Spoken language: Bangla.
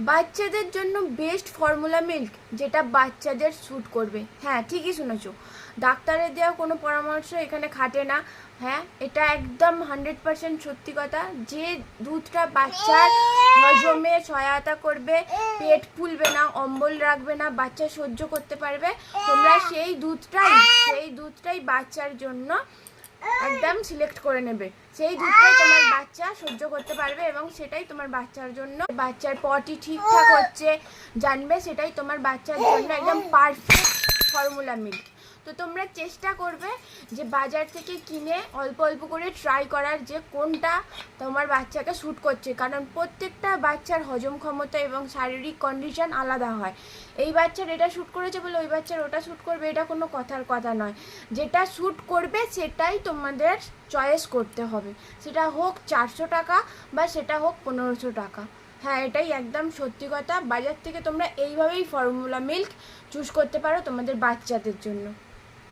বাচ্চাদের জন্য বেস্ট ফর্মুলা মিল্ক, যেটা বাচ্চাদের স্যুট করবে। হ্যাঁ, ঠিকই শুনেছো, ডাক্তারের দেওয়া কোনো পরামর্শ এখানে খাটে না। হ্যাঁ, এটা একদম 100% সত্যি কথা। যে দুধটা বাচ্চার হজমে সহায়তা করবে, পেট ফুলবে না, অম্বল রাখবে না, বাচ্চা সহ্য করতে পারবে, তোমরা সেই দুধটাই বাচ্চার জন্য একদম সিলেক্ট করে নেবে। সেই দুধটাই তোমার বাচ্চা সহ্য করতে পারবে এবং সেটাই তোমার বাচ্চার জন্য, বাচ্চার পটি ঠিকঠাক হচ্ছে জানবে, সেটাই তোমার বাচ্চার জন্য একদম পারফেক্ট ফর্মুলা মিল্ক। তো তোমরা চেষ্টা করবে যে বাজার থেকে কিনে অল্প অল্প করে ট্রাই করার, যে কোনটা তোমার বাচ্চাকে শ্যুট করছে, কারণ প্রত্যেকটা বাচ্চার হজম ক্ষমতা এবং শারীরিক কন্ডিশন আলাদা হয়। এই বাচ্চার এটা শ্যুট করেছে বলে ওই বাচ্চার ওটা শ্যুট করবে, এটা কোনো কথার কথা নয়। যেটা শ্যুট করবে সেটাই তোমাদের চয়েস করতে হবে, সেটা হোক 400 টাকা বা সেটা হোক 1500 টাকা। হ্যাঁ, এটাই একদম সত্যি কথা। বাজার থেকে তোমরা এইভাবেই ফর্মুলা মিল্ক চুজ করতে পারো তোমাদের বাচ্চাদের জন্য।